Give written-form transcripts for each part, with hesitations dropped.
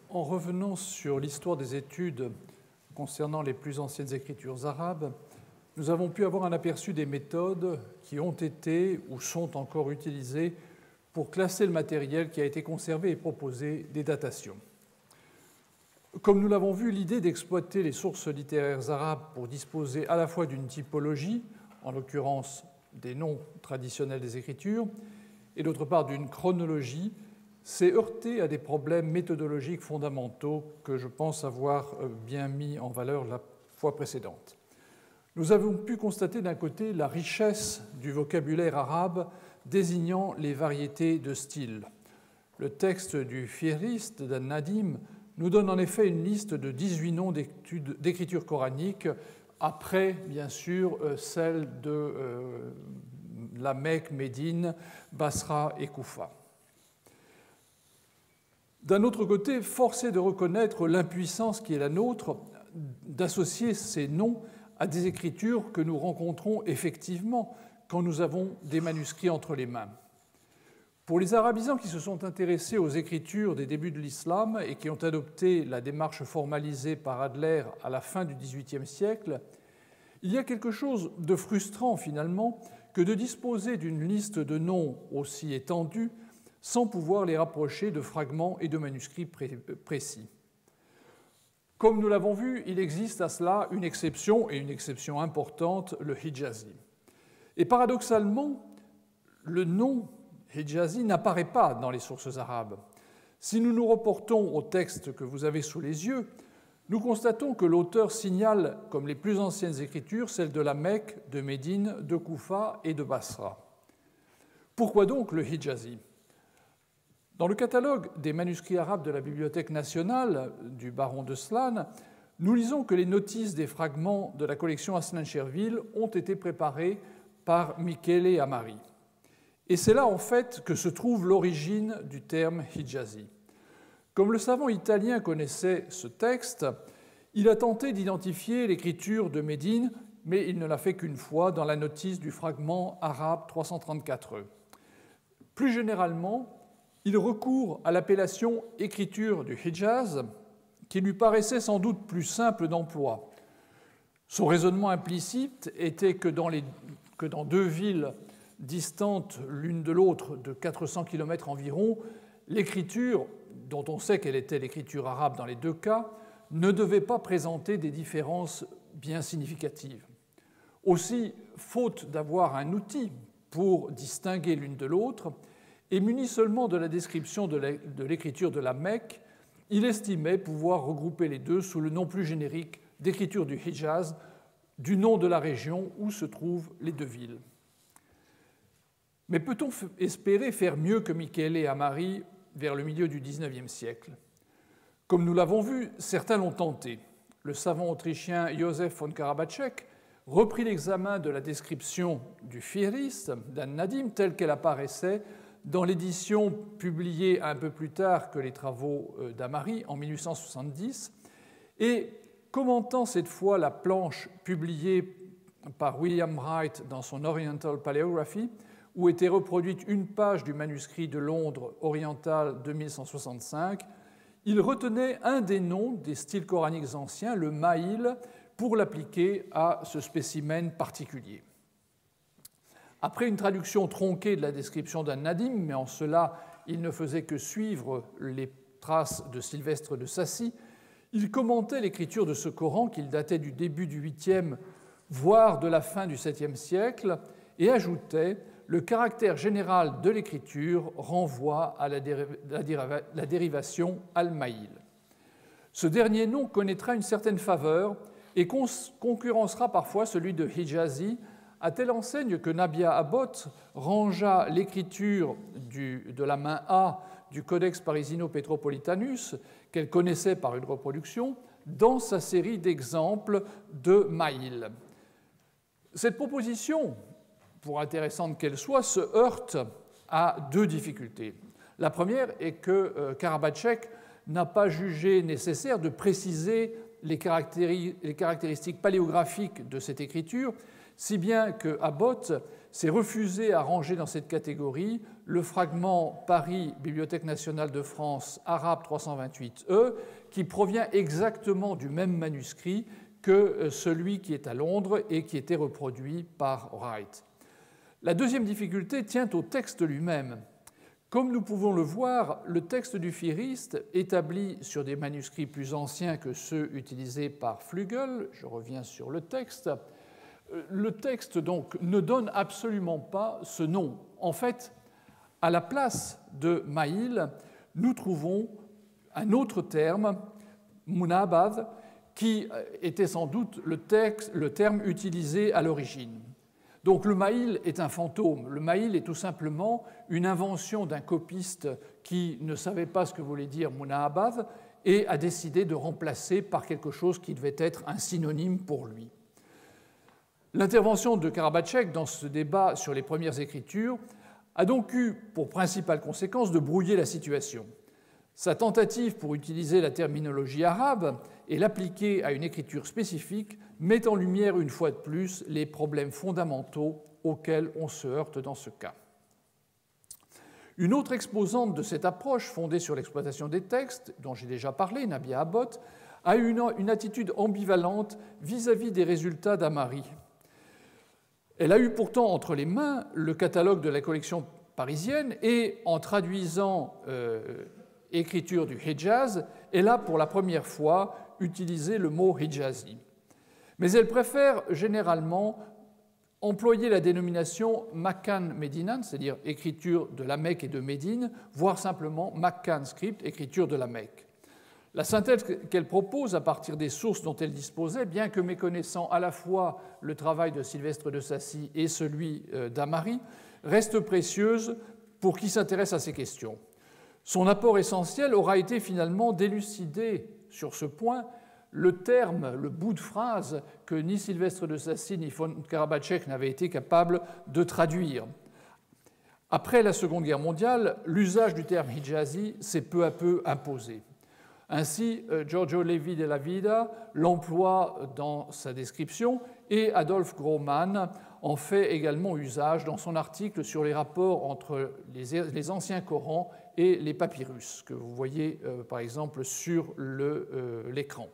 En revenant sur l'histoire des études concernant les plus anciennes écritures arabes, nous avons pu avoir un aperçu des méthodes qui ont été ou sont encore utilisées pour classer le matériel qui a été conservé et proposer des datations. Comme nous l'avons vu, l'idée d'exploiter les sources littéraires arabes pour disposer à la fois d'une typologie, en l'occurrence des noms traditionnels des écritures, et d'autre part d'une chronologie, s'est heurté à des problèmes méthodologiques fondamentaux que je pense avoir bien mis en valeur la fois précédente. Nous avons pu constater d'un côté la richesse du vocabulaire arabe désignant les variétés de style. Le texte du Fihrist d'An-Nadim nous donne en effet une liste de 18 noms d'écriture coranique, après, bien sûr, celle de la Mecque, Médine, Basra et Koufa. D'un autre côté, force est de reconnaître l'impuissance qui est la nôtre d'associer ces noms à des écritures que nous rencontrons effectivement quand nous avons des manuscrits entre les mains. Pour les arabisants qui se sont intéressés aux écritures des débuts de l'islam et qui ont adopté la démarche formalisée par Adler à la fin du XVIIIe siècle, il y a quelque chose de frustrant finalement que de disposer d'une liste de noms aussi étendue sans pouvoir les rapprocher de fragments et de manuscrits précis. Comme nous l'avons vu, il existe à cela une exception, et une exception importante, le Hijazi. Et paradoxalement, le nom Hijazi n'apparaît pas dans les sources arabes. Si nous nous reportons au texte que vous avez sous les yeux, nous constatons que l'auteur signale comme les plus anciennes écritures celles de la Mecque, de Médine, de Koufa et de Basra. Pourquoi donc le Hijazi ? Dans le catalogue des manuscrits arabes de la Bibliothèque nationale du baron de Slan, nous lisons que les notices des fragments de la collection Asnan-Cherville ont été préparés par Michele Amari. Et c'est là, en fait, que se trouve l'origine du terme Hijazi. Comme le savant italien connaissait ce texte, il a tenté d'identifier l'écriture de Médine, mais il ne l'a fait qu'une fois dans la notice du fragment arabe 334e. Plus généralement, il recourt à l'appellation « écriture du Hijaz » qui lui paraissait sans doute plus simple d'emploi. Son raisonnement implicite était que dans deux villes distantes l'une de l'autre de 400 km environ, l'écriture, dont on sait qu'elle était l'écriture arabe dans les deux cas, ne devait pas présenter des différences bien significatives. Aussi, faute d'avoir un outil pour distinguer l'une de l'autre, et muni seulement de la description de l'écriture de la Mecque, il estimait pouvoir regrouper les deux sous le nom plus générique d'écriture du Hijaz, du nom de la région où se trouvent les deux villes. Mais peut-on espérer faire mieux que Michele Amari vers le milieu du XIXe siècle ? Comme nous l'avons vu, certains l'ont tenté. Le savant autrichien Josef von Karabatschek reprit l'examen de la description du Fihrist d'An-Nadim telle qu'elle apparaissait dans l'édition publiée un peu plus tard que les travaux d'Amari, en 1870, et commentant cette fois la planche publiée par William Wright dans son Oriental Paleography, où était reproduite une page du manuscrit de Londres oriental 2165, il retenait un des noms des styles coraniques anciens, le Maïl, pour l'appliquer à ce spécimen particulier. Après une traduction tronquée de la description d'An-Nadim, mais en cela il ne faisait que suivre les traces de Sylvestre de Sacy, il commentait l'écriture de ce Coran qu'il datait du début du 8e, voire de la fin du 7e siècle, et ajoutait « Le caractère général de l'écriture renvoie à la dérivation al-Maïl ». Ce dernier nom connaîtra une certaine faveur et concurrencera parfois celui de Hijazi, à telle enseigne que Nabia Abbott rangea l'écriture de la main A du Codex Parisino-Petropolitanus, qu'elle connaissait par une reproduction, dans sa série d'exemples de Maïl. Cette proposition, pour intéressante qu'elle soit, se heurte à deux difficultés. La première est que Karabatschek n'a pas jugé nécessaire de préciser les caractéristiques paléographiques de cette écriture, si bien que Abbott s'est refusé à ranger dans cette catégorie le fragment Paris, Bibliothèque nationale de France, arabe 328E, qui provient exactement du même manuscrit que celui qui est à Londres et qui était reproduit par Wright. La deuxième difficulté tient au texte lui-même. Comme nous pouvons le voir, le texte du Fihrist, établi sur des manuscrits plus anciens que ceux utilisés par Flügel, je reviens sur le texte donc ne donne absolument pas ce nom. En fait, à la place de Maïl, nous trouvons un autre terme, Munabad, qui était sans doute le terme utilisé à l'origine. Donc le Maïl est un fantôme. Le Maïl est tout simplement une invention d'un copiste qui ne savait pas ce que voulait dire Munabad et a décidé de remplacer par quelque chose qui devait être un synonyme pour lui. L'intervention de Karabatchek dans ce débat sur les premières écritures a donc eu pour principale conséquence de brouiller la situation. Sa tentative pour utiliser la terminologie arabe et l'appliquer à une écriture spécifique met en lumière une fois de plus les problèmes fondamentaux auxquels on se heurte dans ce cas. Une autre exposante de cette approche fondée sur l'exploitation des textes, dont j'ai déjà parlé, Nabia Abbott, a eu une attitude ambivalente vis-à-vis des résultats d'Amari. Elle a eu pourtant entre les mains le catalogue de la collection parisienne et, en traduisant écriture du Hejaz, elle a pour la première fois utilisé le mot Hijazi. Mais elle préfère généralement employer la dénomination Makkan Medinan, c'est-à-dire écriture de la Mecque et de Médine, voire simplement Makkan Script, écriture de la Mecque. La synthèse qu'elle propose à partir des sources dont elle disposait, bien que méconnaissant à la fois le travail de Sylvestre de Sacy et celui d'Amari, reste précieuse pour qui s'intéresse à ces questions. Son apport essentiel aura été finalement d'élucider sur ce point le terme, le bout de phrase que ni Sylvestre de Sacy ni von Karabatchek n'avaient été capables de traduire. Après la Seconde Guerre mondiale, l'usage du terme Hijazi s'est peu à peu imposé. Ainsi, Giorgio Levi della Vida l'emploie dans sa description et Adolf Grohmann en fait également usage dans son article sur les rapports entre les anciens Corans et les papyrus, que vous voyez par exemple sur l'écran.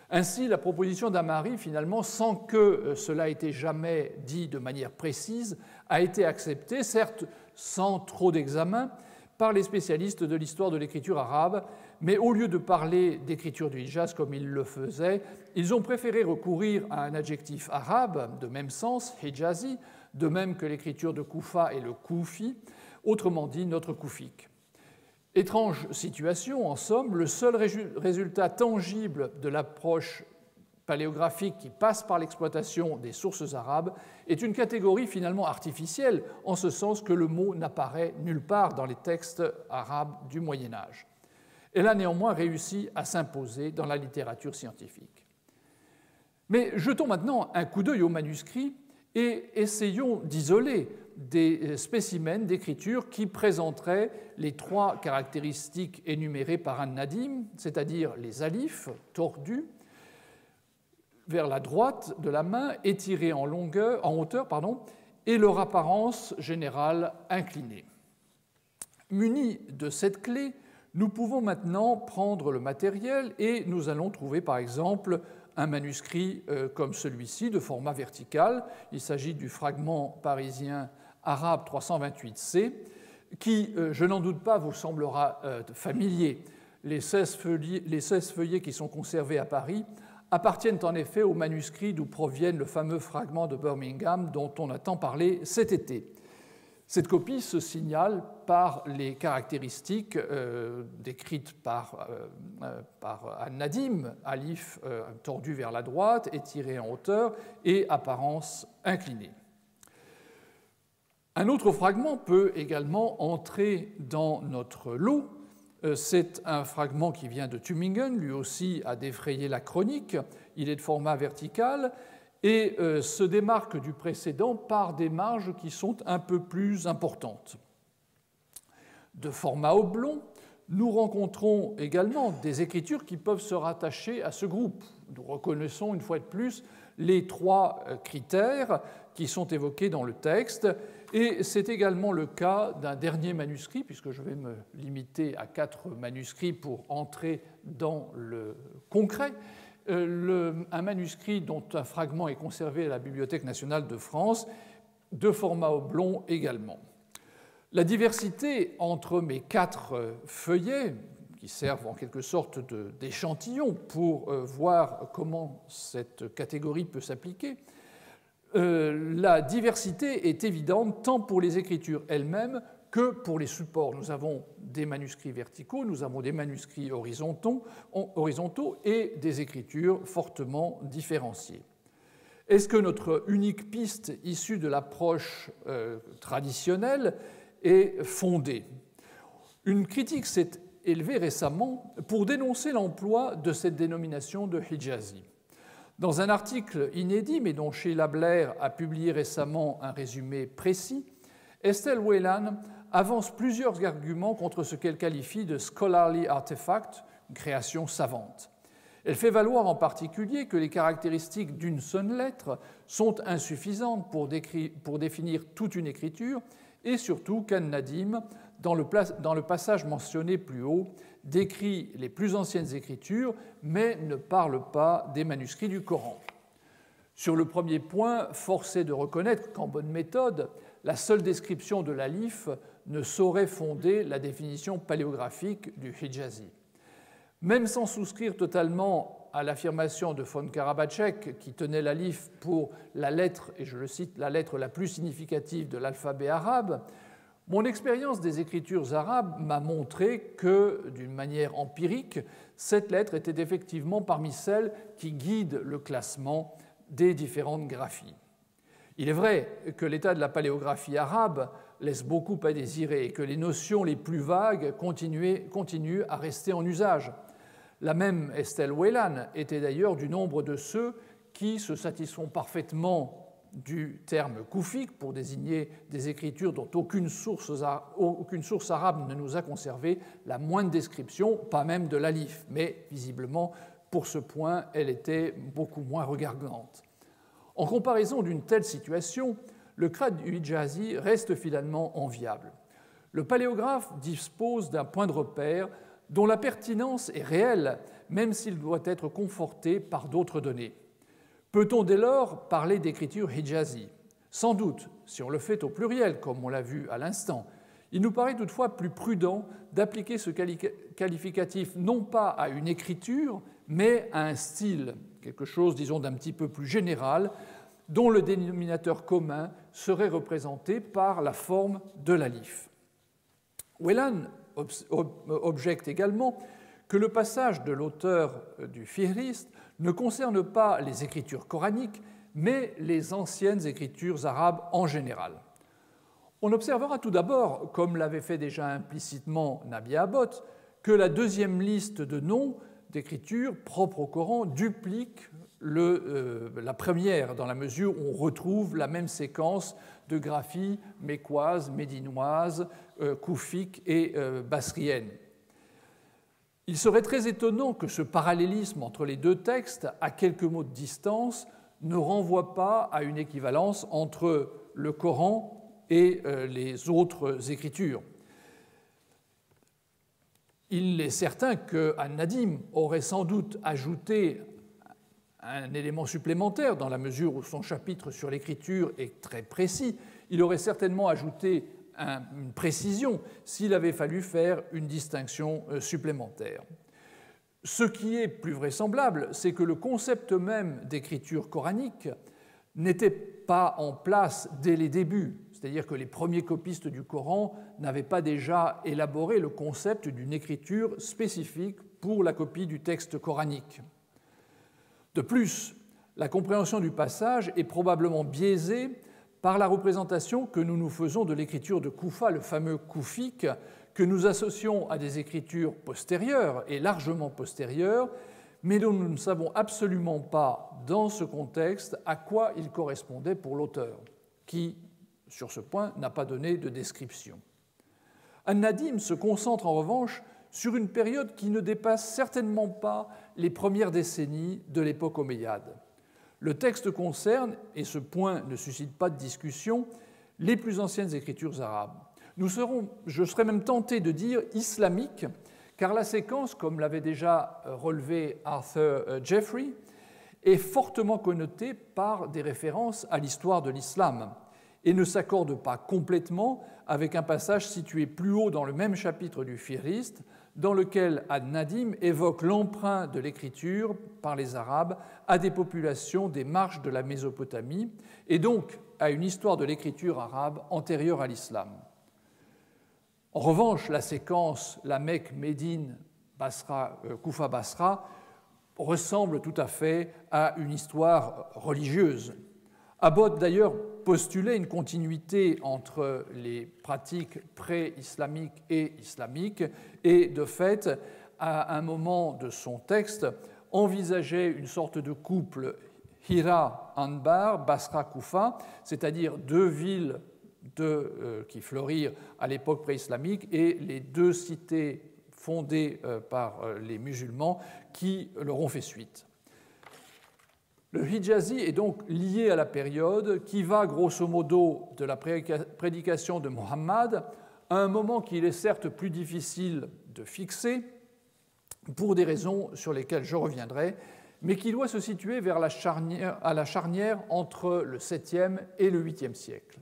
Ainsi, la proposition d'Amari, finalement, sans que cela ait été jamais dit de manière précise, a été acceptée, certes sans trop d'examen, par les spécialistes de l'histoire de l'écriture arabe, mais au lieu de parler d'écriture du Hijaz comme ils le faisaient, ils ont préféré recourir à un adjectif arabe de même sens, Hijazi, de même que l'écriture de Koufa et le Koufi, autrement dit notre Koufik. Étrange situation, en somme, le seul résultat tangible de l'approche paléographique qui passe par l'exploitation des sources arabes est une catégorie finalement artificielle, en ce sens que le mot n'apparaît nulle part dans les textes arabes du Moyen Âge. Elle a néanmoins réussi à s'imposer dans la littérature scientifique. Mais jetons maintenant un coup d'œil aux manuscrits et essayons d'isoler des spécimens d'écriture qui présenteraient les trois caractéristiques énumérées par An-Nadim, c'est-à-dire les alifs tordus vers la droite de la main, étirés en hauteur, et leur apparence générale inclinée. Munis de cette clé, nous pouvons maintenant prendre le matériel et nous allons trouver par exemple un manuscrit comme celui-ci de format vertical. Il s'agit du fragment parisien arabe 328C qui, je n'en doute pas, vous semblera familier. Les 16 feuillets qui sont conservés à Paris appartiennent en effet aux manuscrits d'où proviennent le fameux fragment de Birmingham dont on a tant parlé cet été. Cette copie se signale par les caractéristiques décrites par An-Nadim, alif tordu vers la droite, étiré en hauteur et apparence inclinée. Un autre fragment peut également entrer dans notre lot. C'est un fragment qui vient de Tübingen, lui aussi a défrayé la chronique. Il est de format vertical et se démarque du précédent par des marges qui sont un peu plus importantes. De format oblong, nous rencontrons également des écritures qui peuvent se rattacher à ce groupe. Nous reconnaissons une fois de plus les trois critères qui sont évoqués dans le texte, et c'est également le cas d'un dernier manuscrit, puisque je vais me limiter à 4 manuscrits pour entrer dans le concret. Un manuscrit dont un fragment est conservé à la Bibliothèque nationale de France, de format oblong également. La diversité entre mes 4 feuillets, qui servent en quelque sorte d'échantillon pour voir comment cette catégorie peut s'appliquer, la diversité est évidente tant pour les écritures elles-mêmes que pour les supports. Nous avons des manuscrits verticaux, nous avons des manuscrits horizontaux et des écritures fortement différenciées. Est-ce que notre unique piste issue de l'approche traditionnelle est fondée? Une critique s'est élevée récemment pour dénoncer l'emploi de cette dénomination de Hijazi. Dans un article inédit, mais dont Sheila Blair a publié récemment un résumé précis, Estelle Whelan avance plusieurs arguments contre ce qu'elle qualifie de scholarly artifact, une création savante. Elle fait valoir en particulier que les caractéristiques d'une seule lettre sont insuffisantes pour définir toute une écriture, et surtout qu'An-Nadim, dans le passage mentionné plus haut, décrit les plus anciennes écritures, mais ne parle pas des manuscrits du Coran. Sur le premier point, force est de reconnaître qu'en bonne méthode, la seule description de l'alif ne saurait fonder la définition paléographique du Hijazi. Même sans souscrire totalement à l'affirmation de von Karabacek, qui tenait l'alif pour la lettre, et je le cite, la lettre la plus significative de l'alphabet arabe, mon expérience des écritures arabes m'a montré que, d'une manière empirique, cette lettre était effectivement parmi celles qui guident le classement des différentes graphies. Il est vrai que l'état de la paléographie arabe laisse beaucoup à désirer et que les notions les plus vagues continuent à rester en usage. La même Estelle Whelan était d'ailleurs du nombre de ceux qui se satisfont parfaitement du terme koufique pour désigner des écritures dont aucune source arabe ne nous a conservé la moindre description, pas même de l'alif, mais visiblement, pour ce point, elle était beaucoup moins regardante. En comparaison d'une telle situation, le cas du Hijazi reste finalement enviable. Le paléographe dispose d'un point de repère dont la pertinence est réelle, même s'il doit être conforté par d'autres données. Peut-on dès lors parler d'écriture Hijazi? Sans doute, si on le fait au pluriel, comme on l'a vu à l'instant. Il nous paraît toutefois plus prudent d'appliquer ce qualificatif non pas à une écriture, mais à un style, quelque chose, disons, d'un petit peu plus général, dont le dénominateur commun serait représenté par la forme de l'alif. Whelan objecte également que le passage de l'auteur du Fihrist ne concerne pas les écritures coraniques, mais les anciennes écritures arabes en général. On observera tout d'abord, comme l'avait fait déjà implicitement Nabi Abbott, que la deuxième liste de noms d'écritures propres au Coran duplique la première, dans la mesure où on retrouve la même séquence de graphies mécoises, médinoises, koufiques et basriennes. Il serait très étonnant que ce parallélisme entre les deux textes, à quelques mots de distance, ne renvoie pas à une équivalence entre le Coran et les autres écritures. Il est certain qu'An-Nadim aurait sans doute ajouté un élément supplémentaire dans la mesure où son chapitre sur l'écriture est très précis. Il aurait certainement ajouté une précision s'il avait fallu faire une distinction supplémentaire. Ce qui est plus vraisemblable, c'est que le concept même d'écriture coranique n'était pas en place dès les débuts, c'est-à-dire que les premiers copistes du Coran n'avaient pas déjà élaboré le concept d'une écriture spécifique pour la copie du texte coranique. De plus, la compréhension du passage est probablement biaisée par la représentation que nous nous faisons de l'écriture de Koufa, le fameux koufique, que nous associons à des écritures postérieures et largement postérieures, mais dont nous ne savons absolument pas, dans ce contexte, à quoi il correspondait pour l'auteur, qui, sur ce point, n'a pas donné de description. An-Nadim se concentre en revanche sur une période qui ne dépasse certainement pas les premières décennies de l'époque omeyyade. Le texte concerne, et ce point ne suscite pas de discussion, les plus anciennes écritures arabes. Je serais même tenté de dire islamiques, car la séquence, comme l'avait déjà relevé Arthur Jeffrey, est fortement connotée par des références à l'histoire de l'islam et ne s'accorde pas complètement avec un passage situé plus haut dans le même chapitre du Fihrist, dans lequel Ad-Nadim évoque l'emprunt de l'écriture par les Arabes à des populations des marges de la Mésopotamie et donc à une histoire de l'écriture arabe antérieure à l'islam. En revanche, la séquence la Mecque, Médine, Basra, Koufa, Basra ressemble tout à fait à une histoire religieuse. Abbott d'ailleurs postulait une continuité entre les pratiques pré-islamiques et islamiques et de fait, à un moment de son texte, envisageait une sorte de couple Hira-Anbar, Basra-Koufa, c'est-à-dire deux villes qui fleurirent à l'époque pré-islamique et les deux cités fondées par les musulmans qui leur ont fait suite. Le Hijazi est donc lié à la période qui va grosso modo de la prédication de Muhammad à un moment qu'il est certes plus difficile de fixer pour des raisons sur lesquelles je reviendrai, mais qui doit se situer à la charnière entre le 7e et le 8e siècle.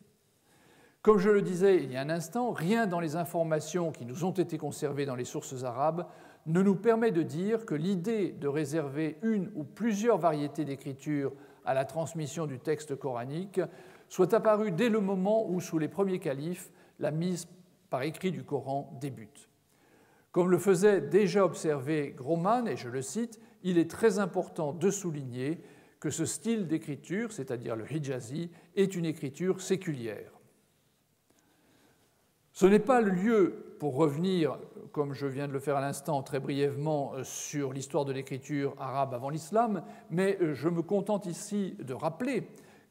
Comme je le disais il y a un instant, rien dans les informations qui nous ont été conservées dans les sources arabes ne nous permet de dire que l'idée de réserver une ou plusieurs variétés d'écriture à la transmission du texte coranique soit apparue dès le moment où, sous les premiers califes, la mise par écrit du Coran débute. Comme le faisait déjà observer Groman, et je le cite, « Il est très important de souligner que ce style d'écriture, c'est-à-dire le Hijazi, est une écriture séculière. » Ce n'est pas le lieu pour revenir, comme je viens de le faire à l'instant, très brièvement, sur l'histoire de l'écriture arabe avant l'islam, mais je me contente ici de rappeler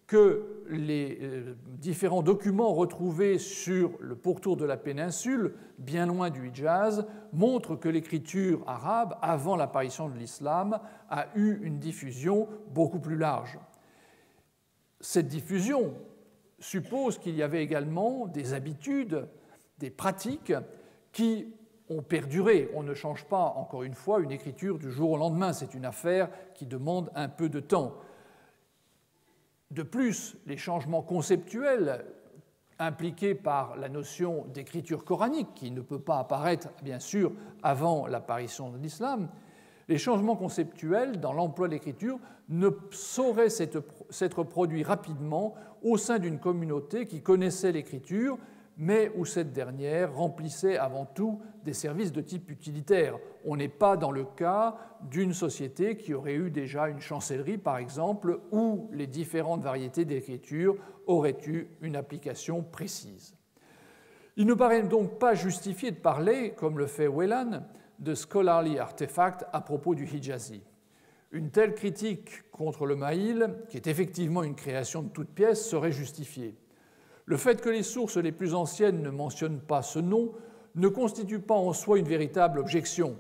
que les différents documents retrouvés sur le pourtour de la péninsule, bien loin du Hijaz, montrent que l'écriture arabe, avant l'apparition de l'islam, a eu une diffusion beaucoup plus large. Cette diffusion suppose qu'il y avait également des habitudes, des pratiques qui ont perduré. On ne change pas, encore une fois, une écriture du jour au lendemain. C'est une affaire qui demande un peu de temps. De plus, les changements conceptuels impliqués par la notion d'écriture coranique, qui ne peut pas apparaître, bien sûr, avant l'apparition de l'islam, les changements conceptuels dans l'emploi de l'écriture ne sauraient s'être produits rapidement au sein d'une communauté qui connaissait l'écriture, mais où cette dernière remplissait avant tout des services de type utilitaire. On n'est pas dans le cas d'une société qui aurait eu déjà une chancellerie, par exemple, où les différentes variétés d'écriture auraient eu une application précise. Il ne paraît donc pas justifié de parler, comme le fait Whelan, de scholarly artefact à propos du Hijazi. Une telle critique contre le Maïl, qui est effectivement une création de toute pièce, serait justifiée. Le fait que les sources les plus anciennes ne mentionnent pas ce nom ne constitue pas en soi une véritable objection.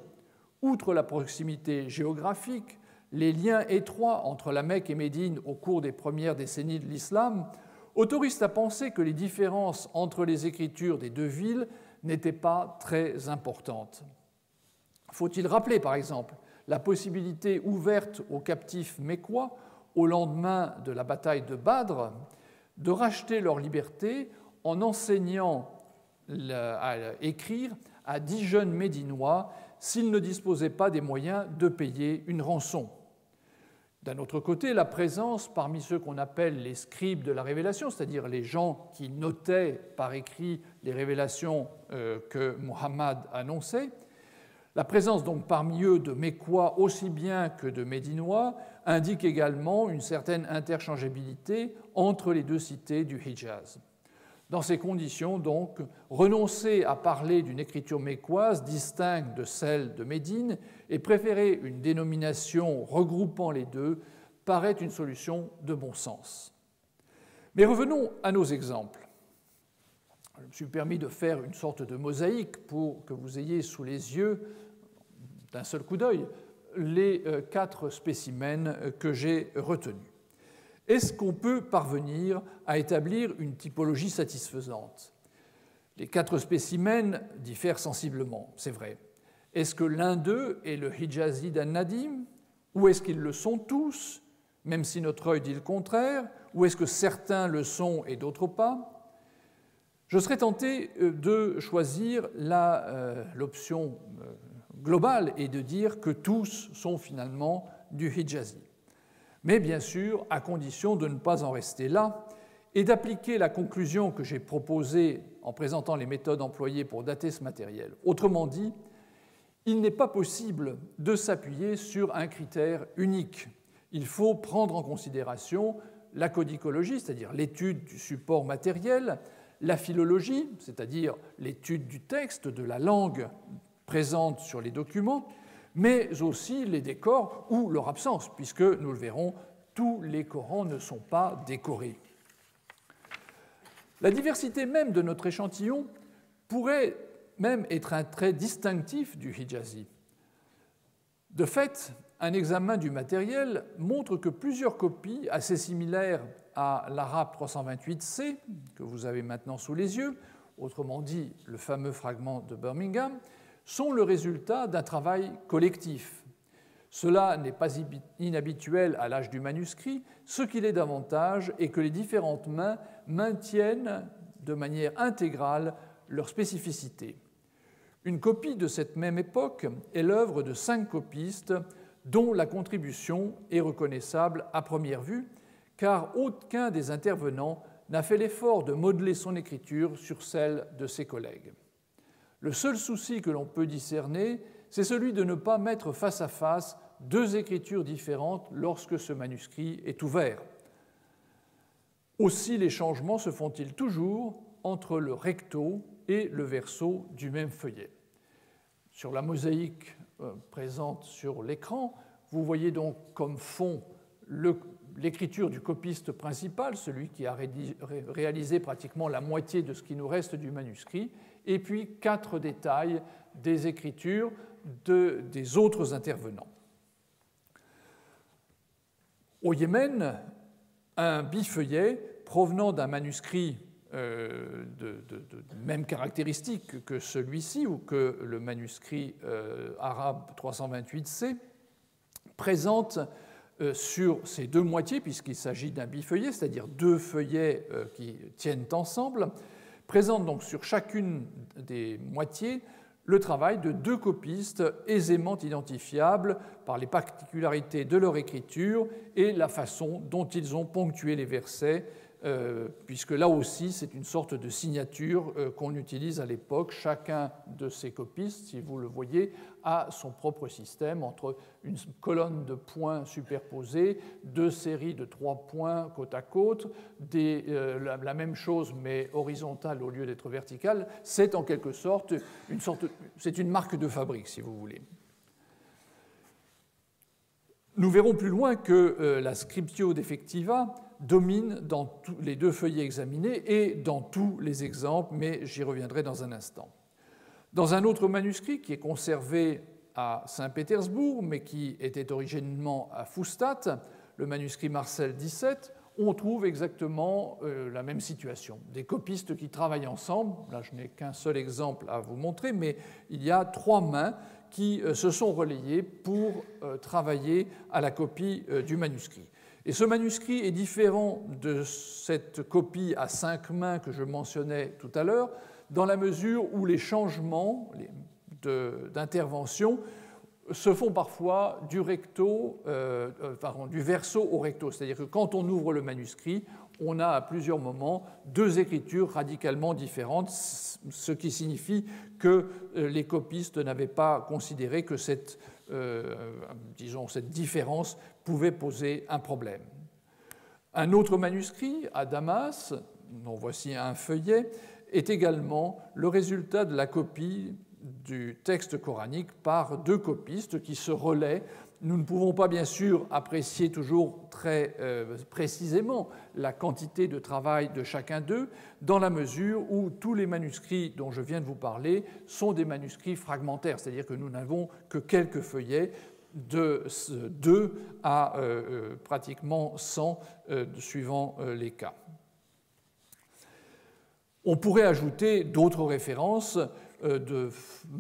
Outre la proximité géographique, les liens étroits entre la Mecque et Médine au cours des premières décennies de l'islam autorisent à penser que les différences entre les écritures des deux villes n'étaient pas très importantes. Faut-il rappeler, par exemple, la possibilité ouverte aux captifs mécois au lendemain de la bataille de Badr de racheter leur liberté en enseignant à écrire à 10 jeunes Médinois s'ils ne disposaient pas des moyens de payer une rançon. D'un autre côté, la présence parmi ceux qu'on appelle les scribes de la révélation, c'est-à-dire les gens qui notaient par écrit les révélations que Muhammad annonçait, la présence donc parmi eux de Mécois aussi bien que de Médinois indique également une certaine interchangeabilité entre les deux cités du Hijaz. Dans ces conditions, donc, renoncer à parler d'une écriture mécoise distincte de celle de Médine et préférer une dénomination regroupant les deux paraît une solution de bon sens. Mais revenons à nos exemples. Je me suis permis de faire une sorte de mosaïque pour que vous ayez sous les yeux, d'un seul coup d'œil, les 4 spécimens que j'ai retenus. Est-ce qu'on peut parvenir à établir une typologie satisfaisante? Les 4 spécimens diffèrent sensiblement, c'est vrai. Est-ce que l'un d'eux est le Hijazi d'An-Nadim, ou est-ce qu'ils le sont tous, même si notre œil dit le contraire, ou est-ce que certains le sont et d'autres pas? Je serais tenté de choisir l'option globale et de dire que tous sont finalement du Hijazi. Mais bien sûr, à condition de ne pas en rester là et d'appliquer la conclusion que j'ai proposée en présentant les méthodes employées pour dater ce matériel. Autrement dit, il n'est pas possible de s'appuyer sur un critère unique. Il faut prendre en considération la codicologie, c'est-à-dire l'étude du support matériel, la philologie, c'est-à-dire l'étude du texte, de la langue présente sur les documents, mais aussi les décors ou leur absence, puisque, nous le verrons, tous les Corans ne sont pas décorés. La diversité même de notre échantillon pourrait même être un trait distinctif du Hijazi. De fait, un examen du matériel montre que plusieurs copies assez similaires à l'arabe 328C, que vous avez maintenant sous les yeux, autrement dit le fameux fragment de Birmingham, sont le résultat d'un travail collectif. Cela n'est pas inhabituel à l'âge du manuscrit, ce qu'il est davantage est que les différentes mains maintiennent de manière intégrale leur spécificité. Une copie de cette même époque est l'œuvre de 5 copistes dont la contribution est reconnaissable à première vue, car aucun des intervenants n'a fait l'effort de modeler son écriture sur celle de ses collègues. Le seul souci que l'on peut discerner, c'est celui de ne pas mettre face à face 2 écritures différentes lorsque ce manuscrit est ouvert. Aussi les changements se font-ils toujours entre le recto et le verso du même feuillet. Sur la mosaïque présente sur l'écran, vous voyez donc comme fond l'écriture du copiste principal, celui qui a réalisé pratiquement la moitié de ce qui nous reste du manuscrit, et puis 4 détails des écritures des autres intervenants. Au Yémen, un bifeuillet provenant d'un manuscrit de même caractéristique que celui-ci ou que le manuscrit arabe 328C présente sur ces 2 moitiés, puisqu'il s'agit d'un bifeuillet, c'est-à-dire 2 feuillets qui tiennent ensemble, présente donc sur chacune des moitiés le travail de 2 copistes aisément identifiables par les particularités de leur écriture et la façon dont ils ont ponctué les versets, puisque là aussi c'est une sorte de signature qu'on utilise à l'époque. Chacun de ces copistes, si vous le voyez, a son propre système entre une colonne de points superposés, 2 séries de 3 points côte à côte, la même chose mais horizontale au lieu d'être verticale. C'est en quelque sorte c'est une marque de fabrique, si vous voulez. Nous verrons plus loin que la scriptio defectiva domine dans tous les 2 feuillets examinés et dans tous les exemples, mais j'y reviendrai dans un instant. Dans un autre manuscrit qui est conservé à Saint-Pétersbourg, mais qui était originellement à Fustat, le manuscrit Marcel 17, on trouve exactement la même situation. Des copistes qui travaillent ensemble, là je n'ai qu'un seul exemple à vous montrer, mais il y a 3 mains qui se sont relayées pour travailler à la copie du manuscrit. Et ce manuscrit est différent de cette copie à 5 mains que je mentionnais tout à l'heure, dans la mesure où les changements d'intervention se font parfois du verso au recto. C'est-à-dire que quand on ouvre le manuscrit, on a à plusieurs moments 2 écritures radicalement différentes, ce qui signifie que les copistes n'avaient pas considéré que cette différence pouvait poser un problème. Un autre manuscrit, à Damas, dont voici un feuillet, est également le résultat de la copie du texte coranique par 2 copistes qui se relaient Nous ne pouvons pas, bien sûr, apprécier toujours très précisément la quantité de travail de chacun d'eux, dans la mesure où tous les manuscrits dont je viens de vous parler sont des manuscrits fragmentaires, c'est-à-dire que nous n'avons que quelques feuillets, de 2 à pratiquement 100, suivant les cas. On pourrait ajouter d'autres références de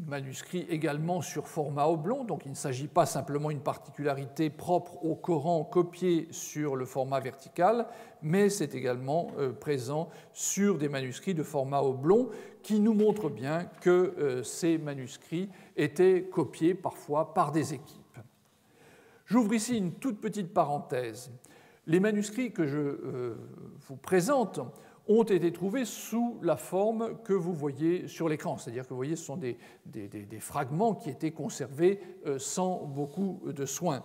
manuscrits également sur format oblong, donc il ne s'agit pas simplement d'une particularité propre au Coran copié sur le format vertical, mais c'est également présent sur des manuscrits de format oblong qui nous montrent bien que ces manuscrits étaient copiés parfois par des équipes. J'ouvre ici une toute petite parenthèse. Les manuscrits que je vous présente ont été trouvés sous la forme que vous voyez sur l'écran. C'est-à-dire que vous voyez, ce sont des fragments qui étaient conservés sans beaucoup de soin.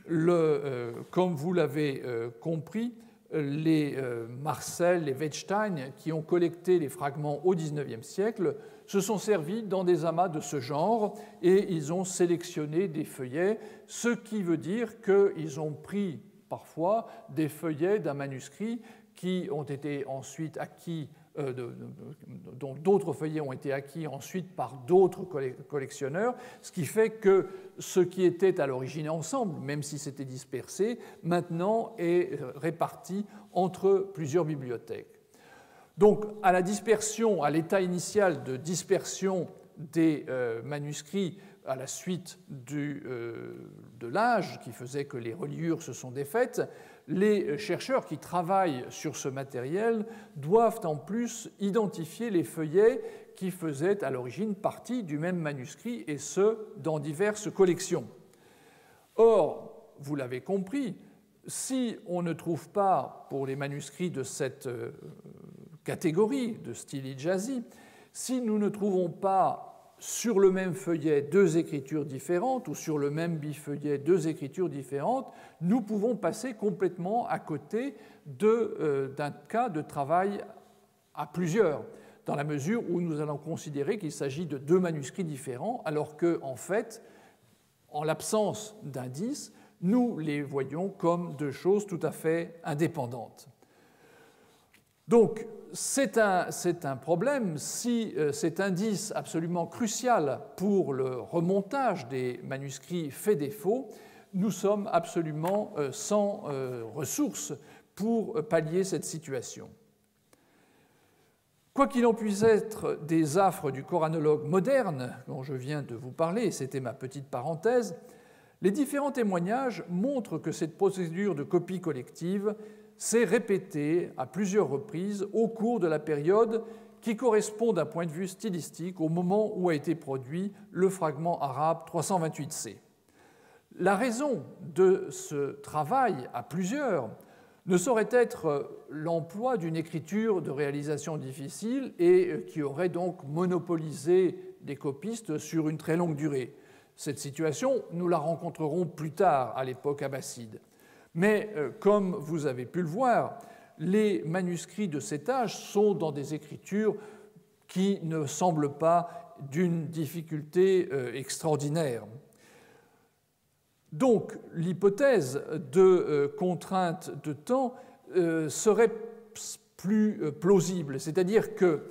Comme vous l'avez compris, les Marcel, les Wettstein, qui ont collecté les fragments au XIXe siècle, se sont servis dans des amas de ce genre et ils ont sélectionné des feuillets, ce qui veut dire qu'ils ont pris parfois des feuillets d'un manuscrit qui ont été ensuite acquis, dont d'autres feuillets ont été acquis ensuite par d'autres collectionneurs, ce qui fait que ce qui était à l'origine ensemble, même si c'était dispersé, maintenant est réparti entre plusieurs bibliothèques. Donc, à la dispersion, à l'état initial de dispersion des manuscrits à la suite de l'âge qui faisait que les reliures se sont défaites, les chercheurs qui travaillent sur ce matériel doivent en plus identifier les feuillets qui faisaient à l'origine partie du même manuscrit, et ce, dans diverses collections. Or, vous l'avez compris, si on ne trouve pas, pour les manuscrits de cette catégorie de style hijazi, si nous ne trouvons pas sur le même feuillet 2 écritures différentes ou sur le même bifeuillet 2 écritures différentes, nous pouvons passer complètement à côté d'un cas de travail à plusieurs, dans la mesure où nous allons considérer qu'il s'agit de 2 manuscrits différents, alors qu'en fait, en l'absence d'indices, nous les voyons comme 2 choses tout à fait indépendantes. Donc, c'est un problème si cet indice absolument crucial pour le remontage des manuscrits fait défaut, nous sommes absolument sans ressources pour pallier cette situation. Quoi qu'il en puisse être des affres du coranologue moderne dont je viens de vous parler, et c'était ma petite parenthèse, les différents témoignages montrent que cette procédure de copie collective s'est répétée à plusieurs reprises au cours de la période qui correspond d'un point de vue stylistique au moment où a été produit le fragment arabe 328c. La raison de ce travail à plusieurs ne saurait être l'emploi d'une écriture de réalisation difficile et qui aurait donc monopolisé les copistes sur une très longue durée. Cette situation, nous la rencontrerons plus tard à l'époque abbasside. Mais comme vous avez pu le voir, les manuscrits de cet âge sont dans des écritures qui ne semblent pas d'une difficulté extraordinaire. Donc l'hypothèse de contrainte de temps serait plus plausible, c'est-à-dire que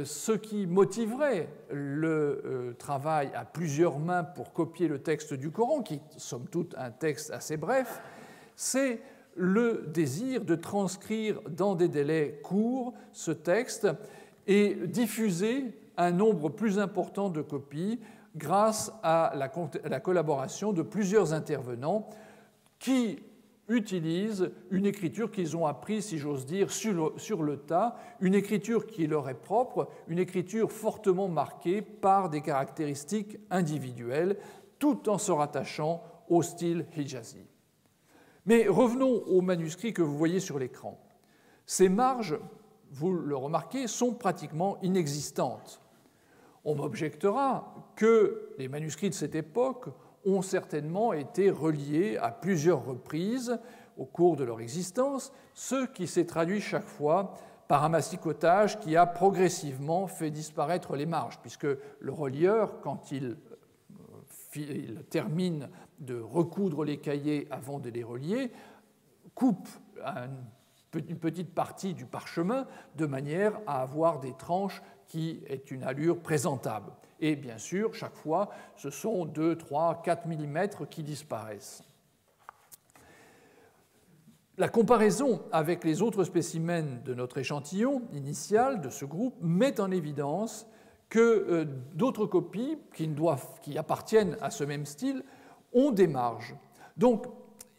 ce qui motiverait le travail à plusieurs mains pour copier le texte du Coran, qui est somme toute un texte assez bref, c'est le désir de transcrire dans des délais courts ce texte et diffuser un nombre plus important de copies grâce à la collaboration de plusieurs intervenants qui utilisent une écriture qu'ils ont appris, si j'ose dire, sur le tas, une écriture qui leur est propre, une écriture fortement marquée par des caractéristiques individuelles, tout en se rattachant au style hijazi. Mais revenons aux manuscrits que vous voyez sur l'écran. Ces marges, vous le remarquez, sont pratiquement inexistantes. On m'objectera que les manuscrits de cette époque ont certainement été reliés à plusieurs reprises au cours de leur existence, ce qui s'est traduit chaque fois par un massicotage qui a progressivement fait disparaître les marges, puisque le relieur, quand il il termine de recoudre les cahiers avant de les relier, coupe une petite partie du parchemin de manière à avoir des tranches qui aient une allure présentable. Et bien sûr, chaque fois, ce sont 2, 3, 4 mm qui disparaissent. La comparaison avec les autres spécimens de notre échantillon initial de ce groupe met en évidence que d'autres copies qui appartiennent à ce même style ont des marges. Donc,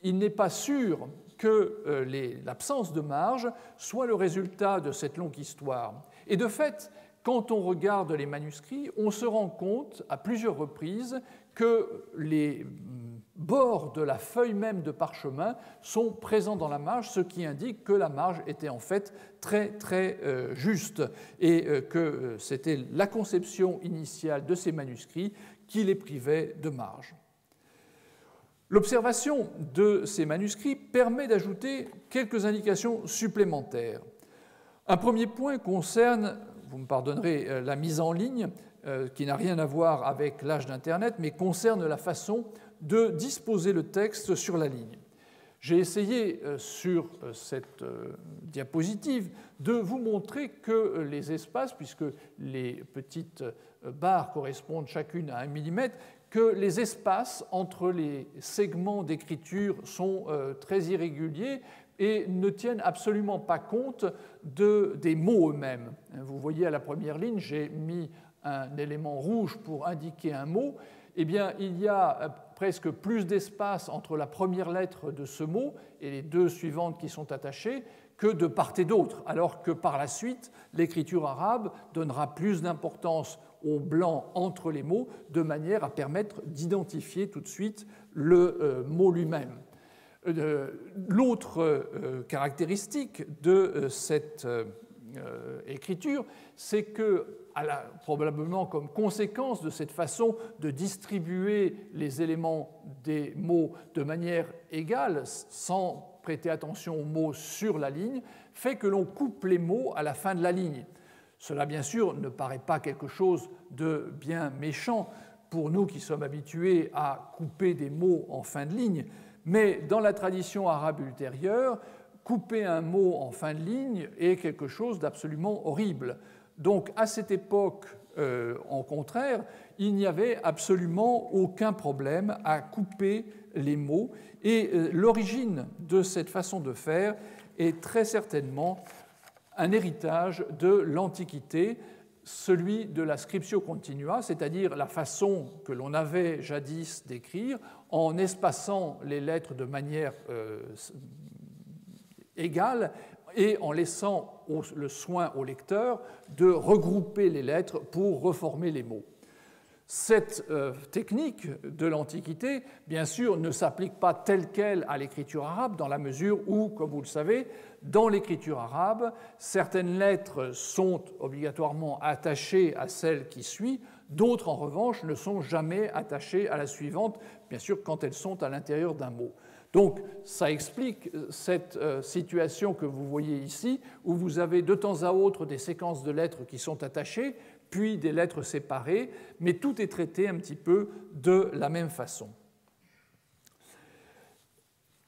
il n'est pas sûr que l'absence de marge soit le résultat de cette longue histoire. Et de fait, quand on regarde les manuscrits, on se rend compte à plusieurs reprises que les bords de la feuille même de parchemin sont présents dans la marge, ce qui indique que la marge était en fait très très juste et que c'était la conception initiale de ces manuscrits qui les privait de marge. L'observation de ces manuscrits permet d'ajouter quelques indications supplémentaires. Un premier point concerne, vous me pardonnerez, la mise en ligne, qui n'a rien à voir avec l'âge d'Internet, mais concerne la façon de disposer le texte sur la ligne. J'ai essayé sur cette diapositive de vous montrer que les espaces, puisque les petites barres correspondent chacune à 1 mm, que les espaces entre les segments d'écriture sont très irréguliers et ne tiennent absolument pas compte des mots eux-mêmes. Vous voyez à la première ligne, j'ai mis un élément rouge pour indiquer un mot. Eh bien, il y a presque plus d'espace entre la première lettre de ce mot et les deux suivantes qui sont attachées que de part et d'autre, alors que par la suite, l'écriture arabe donnera plus d'importance au blanc entre les mots, de manière à permettre d'identifier tout de suite le mot lui-même. L'autre caractéristique de cette écriture, c'est que, probablement comme conséquence de cette façon de distribuer les éléments des mots de manière égale, sans prêter attention aux mots sur la ligne, fait que l'on coupe les mots à la fin de la ligne. Cela, bien sûr, ne paraît pas quelque chose de bien méchant pour nous qui sommes habitués à couper des mots en fin de ligne, mais dans la tradition arabe ultérieure, couper un mot en fin de ligne est quelque chose d'absolument horrible. Donc, à cette époque, en contraire, il n'y avait absolument aucun problème à couper les mots, et l'origine de cette façon de faire est très certainement un héritage de l'Antiquité, celui de la scriptio continua, c'est-à-dire la façon que l'on avait jadis d'écrire en espaçant les lettres de manière égale et en laissant le soin au lecteur de regrouper les lettres pour reformer les mots. Cette technique de l'Antiquité, bien sûr, ne s'applique pas telle qu'elle à l'écriture arabe, dans la mesure où, comme vous le savez, dans l'écriture arabe, certaines lettres sont obligatoirement attachées à celle qui suit, d'autres, en revanche, ne sont jamais attachées à la suivante, bien sûr, quand elles sont à l'intérieur d'un mot. Donc, ça explique cette situation que vous voyez ici, où vous avez de temps à autre des séquences de lettres qui sont attachées, puis des lettres séparées, mais tout est traité un petit peu de la même façon.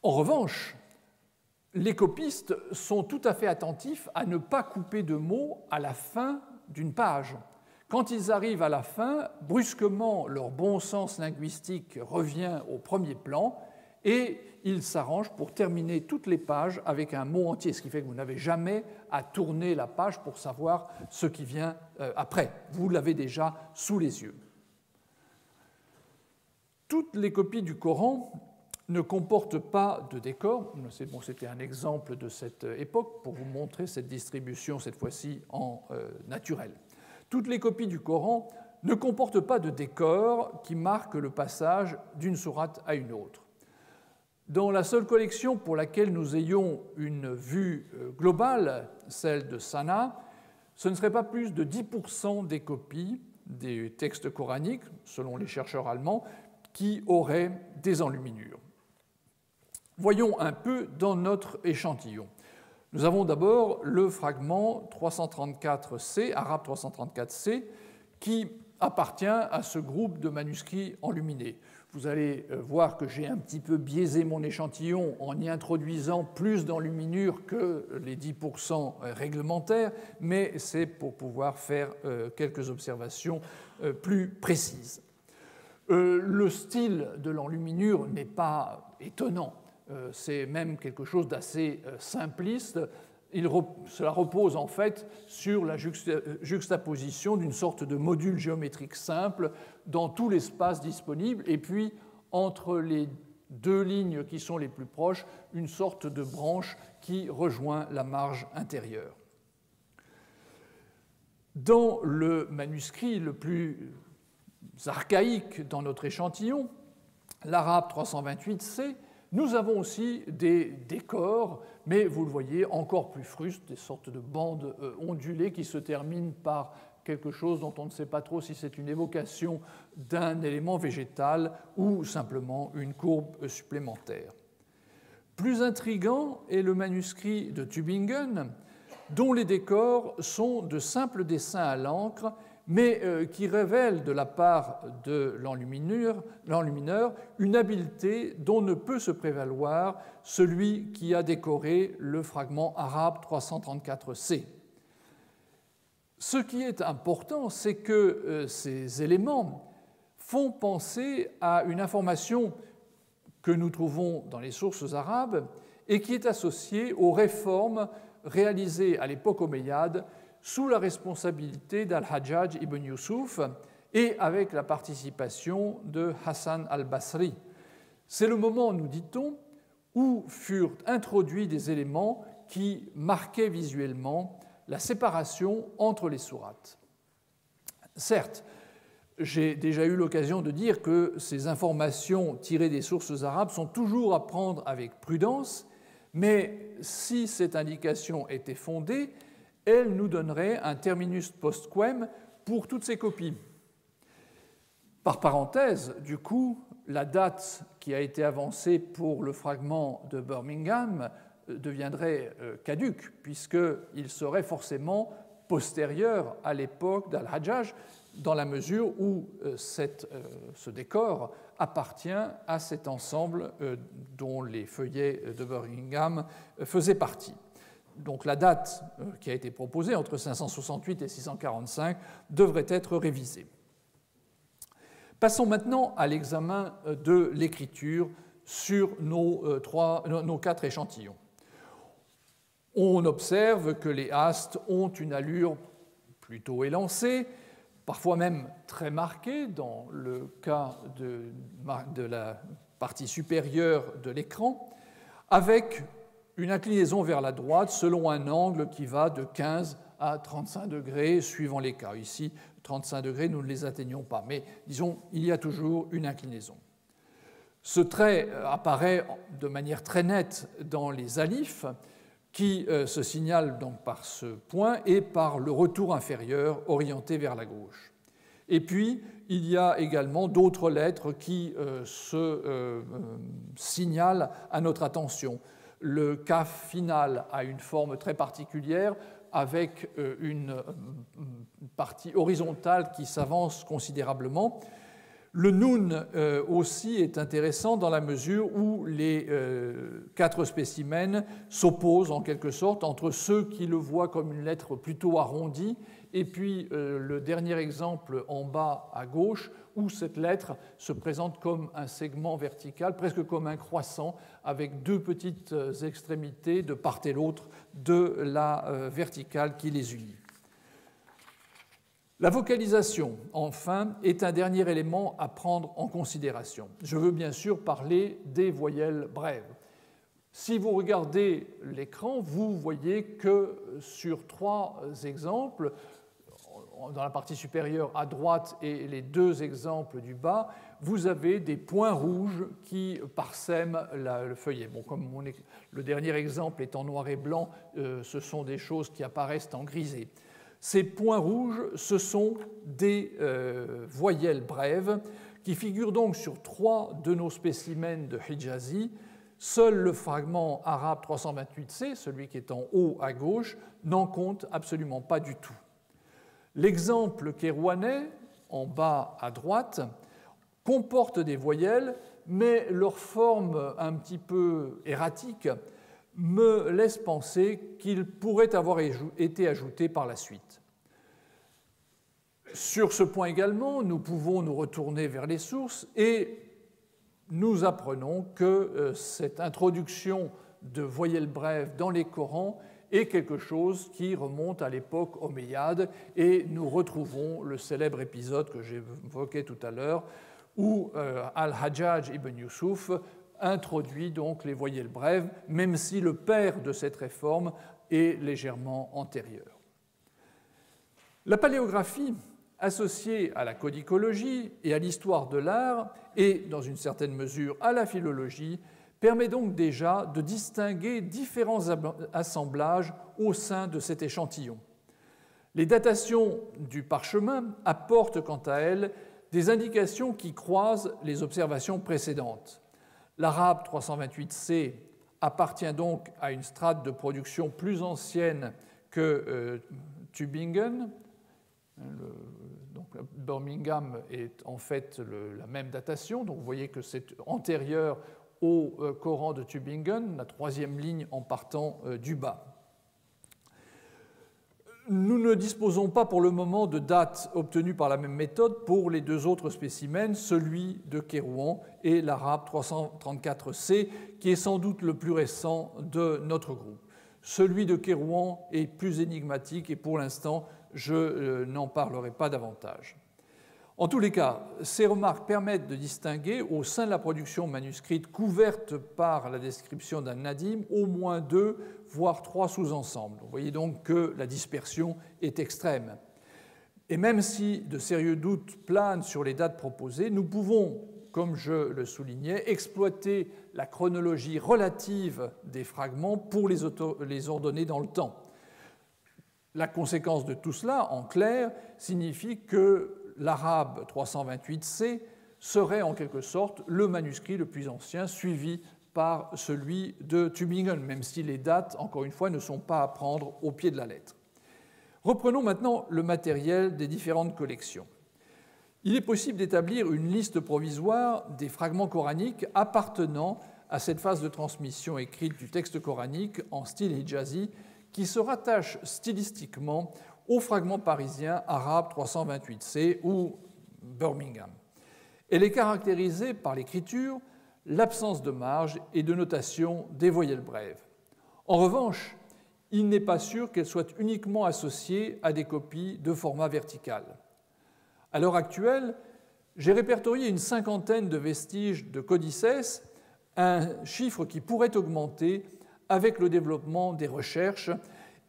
En revanche, les copistes sont tout à fait attentifs à ne pas couper de mots à la fin d'une page. Quand ils arrivent à la fin, brusquement, leur bon sens linguistique revient au premier plan, et ils s'arrangent pour terminer toutes les pages avec un mot entier, ce qui fait que vous n'avez jamais à tourner la page pour savoir ce qui vient après. Vous l'avez déjà sous les yeux. Toutes les copies du Coran ne comportent pas de décor. C'était un exemple de cette époque pour vous montrer cette distribution, cette fois-ci en naturel. Toutes les copies du Coran ne comportent pas de décor qui marque le passage d'une sourate à une autre. Dans la seule collection pour laquelle nous ayons une vue globale, celle de Sanaa, ce ne serait pas plus de 10% des copies des textes coraniques, selon les chercheurs allemands, qui auraient des enluminures. Voyons un peu dans notre échantillon. Nous avons d'abord le fragment 334C, arabe 334C, qui appartient à ce groupe de manuscrits enluminés. Vous allez voir que j'ai un petit peu biaisé mon échantillon en y introduisant plus d'enluminure que les 10% réglementaires, mais c'est pour pouvoir faire quelques observations plus précises. Le style de l'enluminure n'est pas étonnant, c'est même quelque chose d'assez simpliste. Cela repose en fait sur la juxtaposition d'une sorte de module géométrique simple dans tout l'espace disponible, et puis entre les deux lignes qui sont les plus proches, une sorte de branche qui rejoint la marge intérieure. Dans le manuscrit le plus archaïque dans notre échantillon, l'arabe 328C, nous avons aussi des décors, mais vous le voyez, encore plus frustes, des sortes de bandes ondulées qui se terminent par quelque chose dont on ne sait pas trop si c'est une évocation d'un élément végétal ou simplement une courbe supplémentaire. Plus intriguant est le manuscrit de Tübingen, dont les décors sont de simples dessins à l'encre, mais qui révèle de la part de l'enlumineur une habileté dont ne peut se prévaloir celui qui a décoré le fragment arabe 334C. Ce qui est important, c'est que ces éléments font penser à une information que nous trouvons dans les sources arabes et qui est associée aux réformes réalisées à l'époque omeyyade sous la responsabilité d'Al-Hajjaj ibn Yusuf et avec la participation de Hassan al-Basri. C'est le moment, nous dit-on, où furent introduits des éléments qui marquaient visuellement la séparation entre les sourates. Certes, j'ai déjà eu l'occasion de dire que ces informations tirées des sources arabes sont toujours à prendre avec prudence, mais si cette indication était fondée, elle nous donnerait un terminus postquem pour toutes ces copies. Par parenthèse, du coup, la date qui a été avancée pour le fragment de Birmingham deviendrait caduque, puisqu'il serait forcément postérieur à l'époque d'Al-Hajjaj, dans la mesure où ce décor appartient à cet ensemble dont les feuillets de Birmingham faisaient partie. Donc la date qui a été proposée, entre 568 et 645, devrait être révisée. Passons maintenant à l'examen de l'écriture sur nos 4 échantillons. On observe que les astes ont une allure plutôt élancée, parfois même très marquée dans le cas de la partie supérieure de l'écran, avec une inclinaison vers la droite selon un angle qui va de 15 à 35 degrés suivant les cas. Ici, 35 degrés, nous ne les atteignons pas, mais disons, il y a toujours une inclinaison. Ce trait apparaît de manière très nette dans les alifs, qui se signalent donc par ce point et par le retour inférieur orienté vers la gauche. Et puis, il y a également d'autres lettres qui se signalent à notre attention. Le kaf final a une forme très particulière avec une partie horizontale qui s'avance considérablement. Le nun aussi est intéressant dans la mesure où les 4 spécimens s'opposent en quelque sorte entre ceux qui le voient comme une lettre plutôt arrondie et puis le dernier exemple en bas à gauche où cette lettre se présente comme un segment vertical, presque comme un croissant, avec 2 petites extrémités de part et l'autre de la verticale qui les unit. La vocalisation, enfin, est un dernier élément à prendre en considération. Je veux bien sûr parler des voyelles brèves. Si vous regardez l'écran, vous voyez que sur 3 exemples, dans la partie supérieure à droite et les 2 exemples du bas, vous avez des points rouges qui parsèment le feuillet. Bon, comme le dernier exemple est en noir et blanc, ce sont des choses qui apparaissent en grisé. Ces points rouges, ce sont des voyelles brèves qui figurent donc sur 3 de nos spécimens de Hijazi. Seul le fragment arabe 328C, celui qui est en haut à gauche, n'en compte absolument pas du tout. L'exemple kérouanais en bas à droite, comportent des voyelles, mais leur forme un petit peu erratique me laisse penser qu'ils pourraient avoir été ajoutés par la suite. Sur ce point également, nous pouvons nous retourner vers les sources et nous apprenons que cette introduction de voyelles brèves dans les Corans est quelque chose qui remonte à l'époque omeyyade, et nous retrouvons le célèbre épisode que j'évoquais tout à l'heure où Al-Hajjaj ibn Yusuf introduit donc les voyelles brèves, même si le père de cette réforme est légèrement antérieur. La paléographie, associée à la codicologie et à l'histoire de l'art, et dans une certaine mesure à la philologie, permet donc déjà de distinguer différents assemblages au sein de cet échantillon. Les datations du parchemin apportent quant à elles des indications qui croisent les observations précédentes. L'arabe 328C appartient donc à une strate de production plus ancienne que Tübingen. Donc, Birmingham est en fait la même datation, donc vous voyez que c'est antérieur au Coran de Tübingen, la troisième ligne en partant du bas. Nous ne disposons pas pour le moment de dates obtenues par la même méthode pour les deux autres spécimens, celui de Kérouan et l'arabe 334C, qui est sans doute le plus récent de notre groupe. Celui de Kérouan est plus énigmatique et pour l'instant, je n'en parlerai pas davantage. En tous les cas, ces remarques permettent de distinguer, au sein de la production manuscrite couverte par la description d'un nadim, au moins 2, voire 3 sous-ensembles. Vous voyez donc que la dispersion est extrême. Et même si de sérieux doutes planent sur les dates proposées, nous pouvons, comme je le soulignais, exploiter la chronologie relative des fragments pour les ordonner dans le temps. La conséquence de tout cela, en clair, signifie que l'arabe 328C serait en quelque sorte le manuscrit le plus ancien, suivi par celui de Tübingen, même si les dates, encore une fois, ne sont pas à prendre au pied de la lettre. Reprenons maintenant le matériel des différentes collections. Il est possible d'établir une liste provisoire des fragments coraniques appartenant à cette phase de transmission écrite du texte coranique en style hijazi, qui se rattache stylistiquement au fragment parisien arabe 328C ou Birmingham. Elle est caractérisée par l'écriture, l'absence de marge et de notation des voyelles brèves. En revanche, il n'est pas sûr qu'elle soit uniquement associée à des copies de format vertical. À l'heure actuelle, j'ai répertorié une cinquantaine de vestiges de codices, un chiffre qui pourrait augmenter avec le développement des recherches,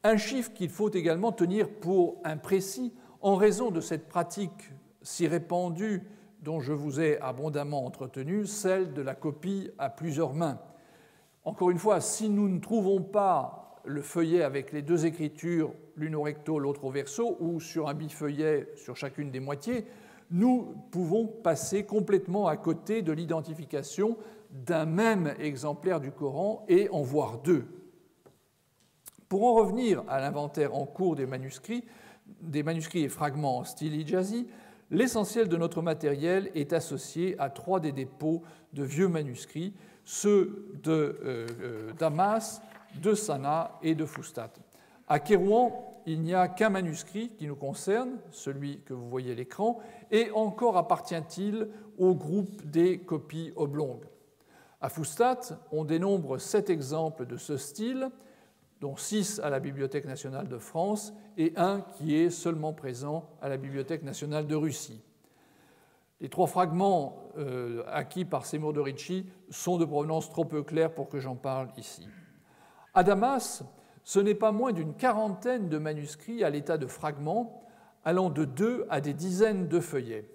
un chiffre qu'il faut également tenir pour imprécis en raison de cette pratique si répandue dont je vous ai abondamment entretenu, celle de la copie à plusieurs mains. Encore une fois, si nous ne trouvons pas le feuillet avec les deux écritures, l'une au recto, l'autre au verso, ou sur un bifeuillet sur chacune des moitiés, nous pouvons passer complètement à côté de l'identification d'un même exemplaire du Coran et en voir deux. Pour en revenir à l'inventaire en cours des manuscrits et fragments en style hijazi, l'essentiel de notre matériel est associé à 3 des dépôts de vieux manuscrits, ceux de Damas, de Sanaa et de Fustat. À Kérouan, il n'y a qu'un manuscrit qui nous concerne, celui que vous voyez à l'écran, et encore appartient-il au groupe des copies oblongues. À Fustat, on dénombre 7 exemples de ce style, dont 6 à la Bibliothèque nationale de France et un qui est seulement présent à la Bibliothèque nationale de Russie. Les 3 fragments acquis par Seymour de Ricci sont de provenance trop peu claire pour que j'en parle ici. À Damas, ce n'est pas moins d'une quarantaine de manuscrits à l'état de fragments, allant de 2 à des dizaines de feuillets.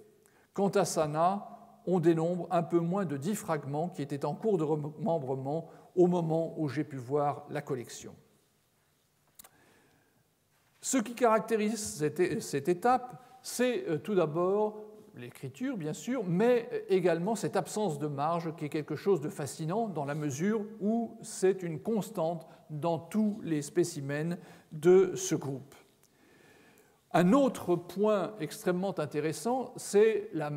Quant à Sanaa, on dénombre un peu moins de 10 fragments qui étaient en cours de remembrement au moment où j'ai pu voir la collection. Ce qui caractérise cette étape, c'est tout d'abord l'écriture, bien sûr, mais également cette absence de marge qui est quelque chose de fascinant dans la mesure où c'est une constante dans tous les spécimens de ce groupe. Un autre point extrêmement intéressant, c'est que la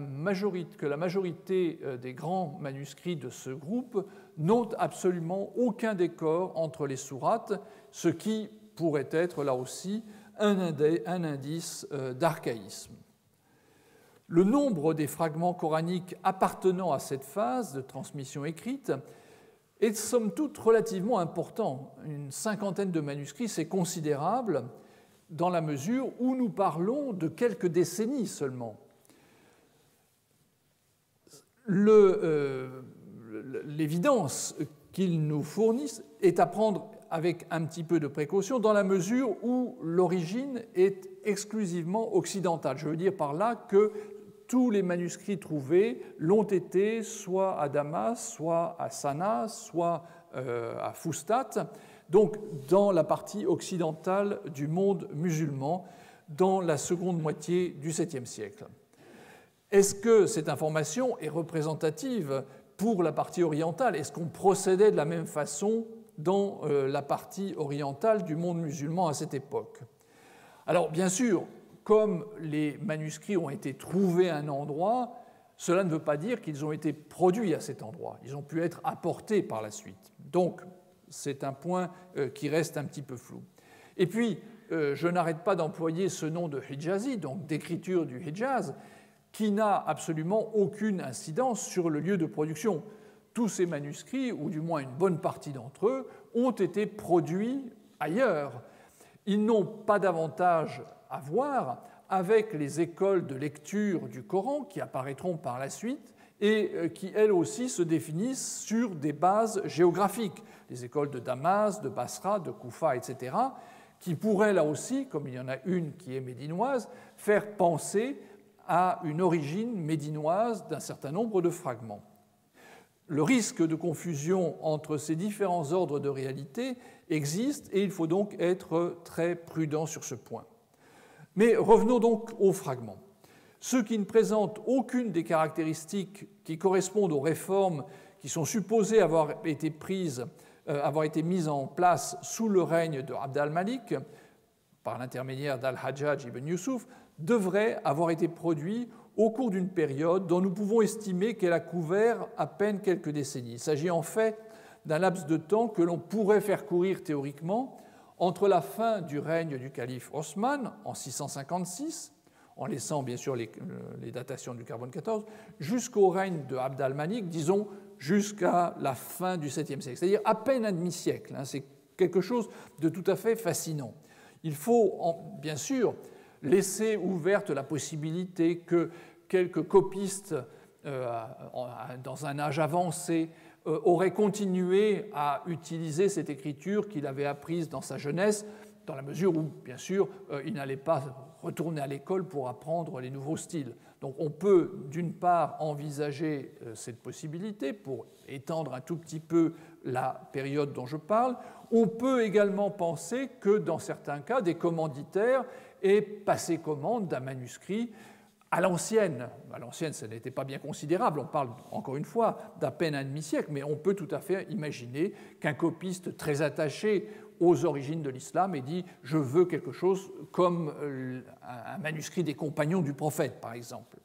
majorité des grands manuscrits de ce groupe n'ont absolument aucun décor entre les sourates, ce qui pourrait être là aussi un indice d'archaïsme. Le nombre des fragments coraniques appartenant à cette phase de transmission écrite est somme toute relativement important. Une cinquantaine de manuscrits, c'est considérable dans la mesure où nous parlons de quelques décennies seulement. L'évidence qu'ils nous fournissent est à prendre avec un petit peu de précaution dans la mesure où l'origine est exclusivement occidentale. Je veux dire par là que tous les manuscrits trouvés l'ont été soit à Damas, soit à Sanaa, soit à Fustat, donc dans la partie occidentale du monde musulman, dans la seconde moitié du 7e siècle. Est-ce que cette information est représentative pour la partie orientale? Est-ce qu'on procédait de la même façon dans la partie orientale du monde musulman à cette époque? Alors, bien sûr, comme les manuscrits ont été trouvés à un endroit, cela ne veut pas dire qu'ils ont été produits à cet endroit. Ils ont pu être apportés par la suite. Donc, c'est un point qui reste un petit peu flou. Et puis, je n'arrête pas d'employer ce nom de Hijazi, donc d'écriture du Hijaz, qui n'a absolument aucune incidence sur le lieu de production. Tous ces manuscrits, ou du moins une bonne partie d'entre eux, ont été produits ailleurs. Ils n'ont pas davantage à voir avec les écoles de lecture du Coran qui apparaîtront par la suite et qui, elles aussi, se définissent sur des bases géographiques. Les écoles de Damas, de Basra, de Koufa, etc., qui pourraient, là aussi, comme il y en a une qui est médinoise, faire penser à une origine médinoise d'un certain nombre de fragments. Le risque de confusion entre ces différents ordres de réalité existe et il faut donc être très prudent sur ce point. Mais revenons donc aux fragments. Ceux qui ne présentent aucune des caractéristiques qui correspondent aux réformes qui sont supposées avoir été mises en place sous le règne de Abd al-Malik, par l'intermédiaire d'Al-Hajjaj ibn Yusuf, devraient avoir été produits au cours d'une période dont nous pouvons estimer qu'elle a couvert à peine quelques décennies. Il s'agit en fait d'un laps de temps que l'on pourrait faire courir théoriquement entre la fin du règne du calife Osman en 656, en laissant bien sûr les datations du carbone 14, jusqu'au règne de Abd al-Malik, disons jusqu'à la fin du 7e siècle, c'est-à-dire à peine un demi-siècle. C'est quelque chose de tout à fait fascinant. Il faut bien sûr laisser ouverte la possibilité que quelques copistes dans un âge avancé auraient continué à utiliser cette écriture qu'il avait apprise dans sa jeunesse, dans la mesure où, bien sûr, il n'allait pas retourner à l'école pour apprendre les nouveaux styles. Donc on peut, d'une part, envisager cette possibilité pour étendre un tout petit peu la période dont je parle. On peut également penser que, dans certains cas, des commanditaires aient passé commande d'un manuscrit à l'ancienne. À l'ancienne, ça n'était pas bien considérable, on parle encore une fois d'à peine un demi-siècle, mais on peut tout à fait imaginer qu'un copiste très attaché aux origines de l'islam ait dit « je veux quelque chose comme un manuscrit des compagnons du prophète », par exemple.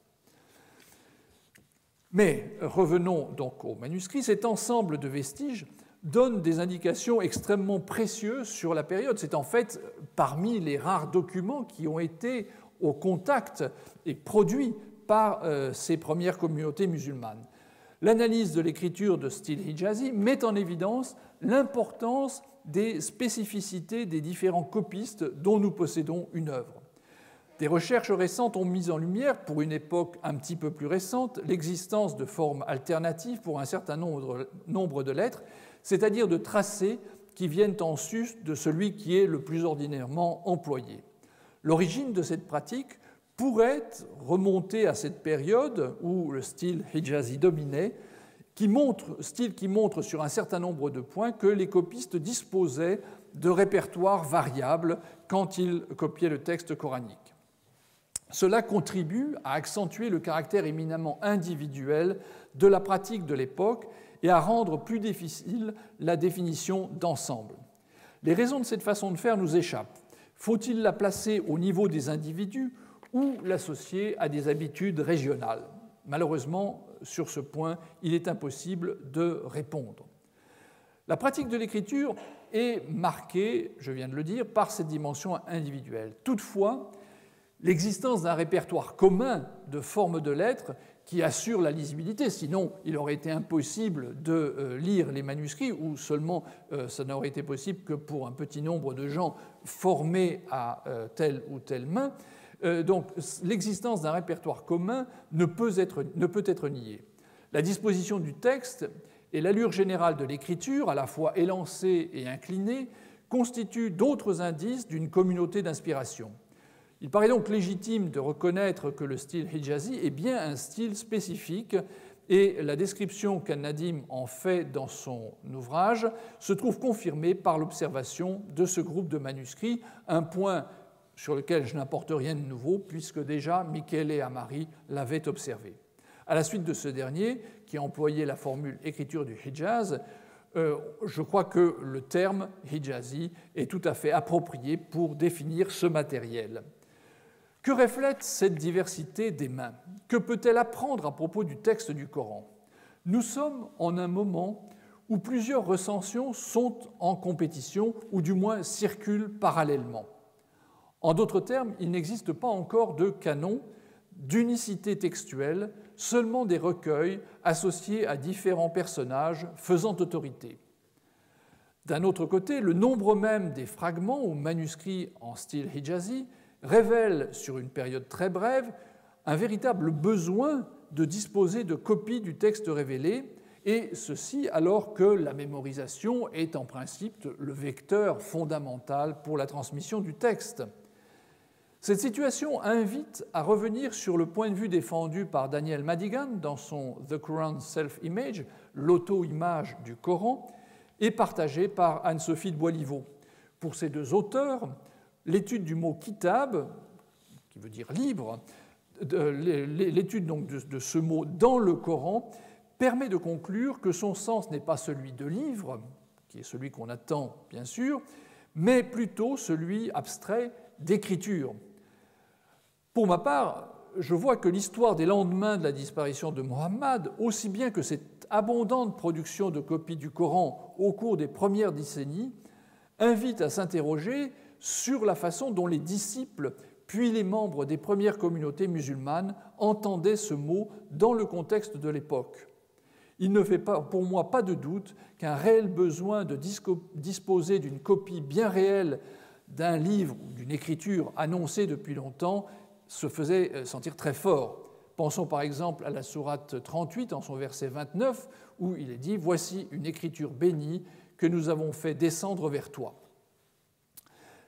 Mais revenons donc au manuscrit. Cet ensemble de vestiges donne des indications extrêmement précieuses sur la période. C'est en fait parmi les rares documents qui ont été au contact et produits par ces premières communautés musulmanes. L'analyse de l'écriture de style hijazi met en évidence l'importance des spécificités des différents copistes dont nous possédons une œuvre. Des recherches récentes ont mis en lumière, pour une époque un petit peu plus récente, l'existence de formes alternatives pour un certain nombre de lettres, c'est-à-dire de tracés qui viennent en sus de celui qui est le plus ordinairement employé. L'origine de cette pratique pourrait remonter à cette période où le style hijazi dominait, style qui montre sur un certain nombre de points que les copistes disposaient de répertoires variables quand ils copiaient le texte coranique. Cela contribue à accentuer le caractère éminemment individuel de la pratique de l'époque et à rendre plus difficile la définition d'ensemble. Les raisons de cette façon de faire nous échappent. Faut-il la placer au niveau des individus ou l'associer à des habitudes régionales? Malheureusement, sur ce point, il est impossible de répondre. La pratique de l'écriture est marquée, je viens de le dire, par cette dimension individuelle. Toutefois, l'existence d'un répertoire commun de formes de lettres qui assure la lisibilité, sinon il aurait été impossible de lire les manuscrits, ou seulement ça n'aurait été possible que pour un petit nombre de gens formés à telle ou telle main. Donc l'existence d'un répertoire commun ne peut être niée. La disposition du texte et l'allure générale de l'écriture, à la fois élancée et inclinée, constituent d'autres indices d'une communauté d'inspiration. Il paraît donc légitime de reconnaître que le style hijazi est bien un style spécifique, et la description qu'An-Nadim en fait dans son ouvrage se trouve confirmée par l'observation de ce groupe de manuscrits, un point sur lequel je n'apporte rien de nouveau, puisque déjà Michele Amari l'avait observé. À la suite de ce dernier, qui a employé la formule écriture du Hijaz, je crois que le terme hijazi est tout à fait approprié pour définir ce matériel. Que reflète cette diversité des mains? Que peut-elle apprendre à propos du texte du Coran? Nous sommes en un moment où plusieurs recensions sont en compétition, ou du moins circulent parallèlement. En d'autres termes, il n'existe pas encore de canon, d'unicité textuelle, seulement des recueils associés à différents personnages faisant autorité. D'un autre côté, le nombre même des fragments ou manuscrits en style hijazi révèle, sur une période très brève, un véritable besoin de disposer de copies du texte révélé, et ceci alors que la mémorisation est en principe le vecteur fondamental pour la transmission du texte. Cette situation invite à revenir sur le point de vue défendu par Daniel Madigan dans son The Quran Self-Image, l'auto-image du Coran, et partagé par Anne-Sophie de Boislivaud. Pour ces deux auteurs, l'étude du mot kitab, qui veut dire livre, l'étude donc de ce mot dans le Coran permet de conclure que son sens n'est pas celui de livre, qui est celui qu'on attend bien sûr, mais plutôt celui abstrait d'écriture. Pour ma part, je vois que l'histoire des lendemains de la disparition de Mohammed, aussi bien que cette abondante production de copies du Coran au cours des premières décennies, invite à s'interroger sur la façon dont les disciples puis les membres des premières communautés musulmanes entendaient ce mot dans le contexte de l'époque. Il ne fait pour moi pas de doute qu'un réel besoin de disposer d'une copie bien réelle d'un livre ou d'une écriture annoncée depuis longtemps se faisait sentir très fort. Pensons par exemple à la sourate 38 en son verset 29 où il est dit « Voici une écriture bénie que nous avons fait descendre vers toi ».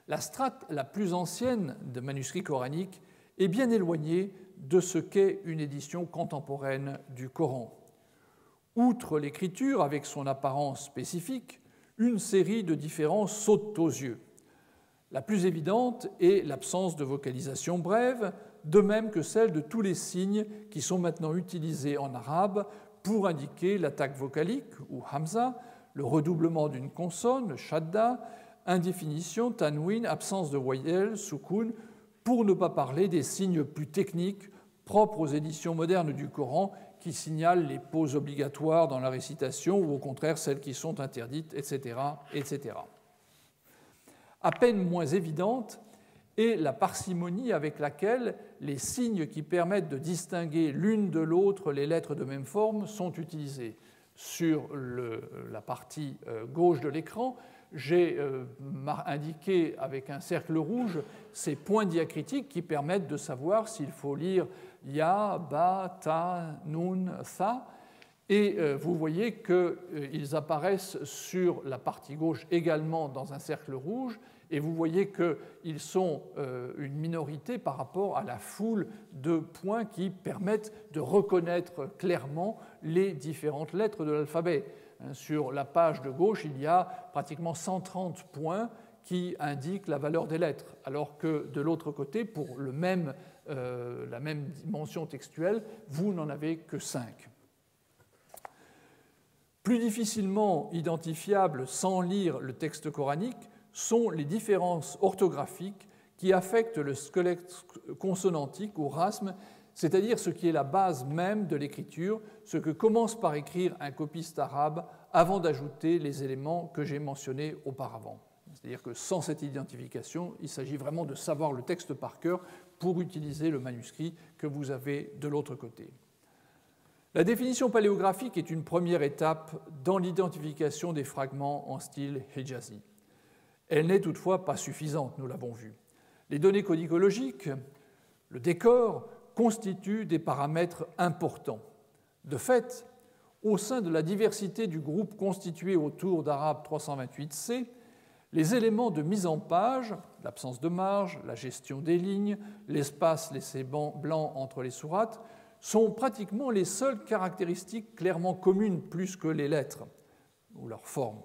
La strate la plus ancienne de manuscrits coraniques est bien éloignée de ce qu'est une édition contemporaine du Coran. Outre l'écriture avec son apparence spécifique, une série de différences sautent aux yeux. La plus évidente est l'absence de vocalisation brève, de même que celle de tous les signes qui sont maintenant utilisés en arabe pour indiquer l'attaque vocalique, ou hamza, le redoublement d'une consonne, le shadda, indéfinition, tanwin, absence de voyelle, soukoun, pour ne pas parler des signes plus techniques propres aux éditions modernes du Coran qui signalent les pauses obligatoires dans la récitation ou au contraire celles qui sont interdites, etc., etc. À peine moins évidente est la parcimonie avec laquelle les signes qui permettent de distinguer l'une de l'autre les lettres de même forme sont utilisés. Sur la partie gauche de l'écran, j'ai indiqué avec un cercle rouge ces points diacritiques qui permettent de savoir s'il faut lire ya, ba, ta, nun, tha. Et vous voyez qu'ils apparaissent sur la partie gauche également dans un cercle rouge, et vous voyez qu'ils sont une minorité par rapport à la foule de points qui permettent de reconnaître clairement les différentes lettres de l'alphabet. Sur la page de gauche, il y a pratiquement 130 points qui indiquent la valeur des lettres, alors que de l'autre côté, pour la même dimension textuelle, vous n'en avez que 5. Plus difficilement identifiable sans lire le texte coranique sont les différences orthographiques qui affectent le squelette consonantique ou rasme, c'est-à-dire ce qui est la base même de l'écriture, ce que commence par écrire un copiste arabe avant d'ajouter les éléments que j'ai mentionnés auparavant. C'est-à-dire que sans cette identification, il s'agit vraiment de savoir le texte par cœur pour utiliser le manuscrit que vous avez de l'autre côté. La définition paléographique est une première étape dans l'identification des fragments en style hijazi. Elle n'est toutefois pas suffisante, nous l'avons vu. Les données codicologiques, le décor, constituent des paramètres importants. De fait, au sein de la diversité du groupe constitué autour d'Arabe 328C, les éléments de mise en page, l'absence de marge, la gestion des lignes, l'espace laissé blanc entre les sourates, sont pratiquement les seules caractéristiques clairement communes plus que les lettres ou leur forme.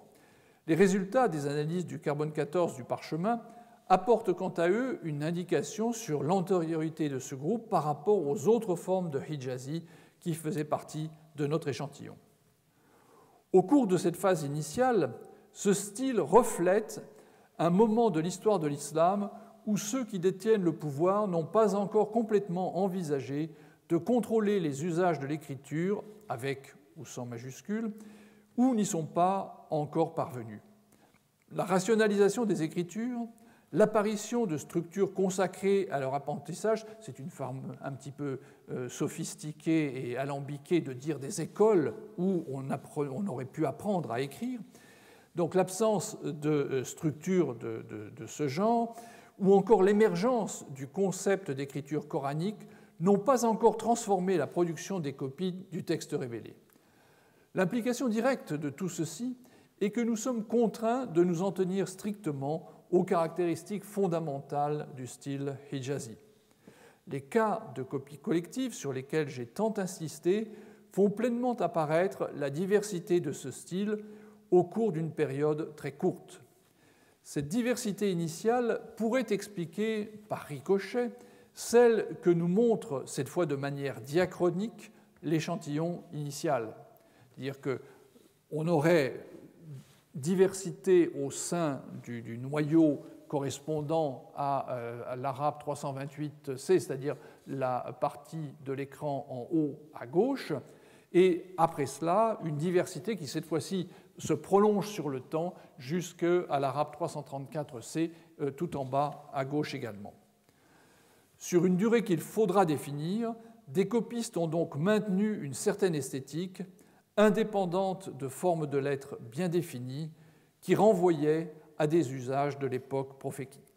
Les résultats des analyses du carbone 14 du parchemin apportent quant à eux une indication sur l'antériorité de ce groupe par rapport aux autres formes de hijazi qui faisaient partie de notre échantillon. Au cours de cette phase initiale, ce style reflète un moment de l'histoire de l'islam où ceux qui détiennent le pouvoir n'ont pas encore complètement envisagé de contrôler les usages de l'écriture, avec ou sans majuscules, ou n'y sont pas encore parvenus. La rationalisation des écritures, l'apparition de structures consacrées à leur apprentissage, c'est une forme un petit peu sophistiquée et alambiquée de dire des écoles où on aurait pu apprendre à écrire, donc l'absence de structure de ce genre, ou encore l'émergence du concept d'écriture coranique, n'ont pas encore transformé la production des copies du texte révélé. L'implication directe de tout ceci est que nous sommes contraints de nous en tenir strictement aux caractéristiques fondamentales du style hijazi. Les cas de copie collective sur lesquels j'ai tant insisté font pleinement apparaître la diversité de ce style au cours d'une période très courte. Cette diversité initiale pourrait expliquer, par ricochet, celle que nous montre, cette fois de manière diachronique, l'échantillon initial. C'est-à-dire qu'on aurait diversité au sein du noyau correspondant à l'arabe 328C, c'est-à-dire la partie de l'écran en haut à gauche, et après cela, une diversité qui, cette fois-ci, se prolonge sur le temps jusqu'à l'arabe 334C, tout en bas à gauche également. Sur une durée qu'il faudra définir, des copistes ont donc maintenu une certaine esthétique, indépendante de formes de lettres bien définies, qui renvoyaient à des usages de l'époque prophétique.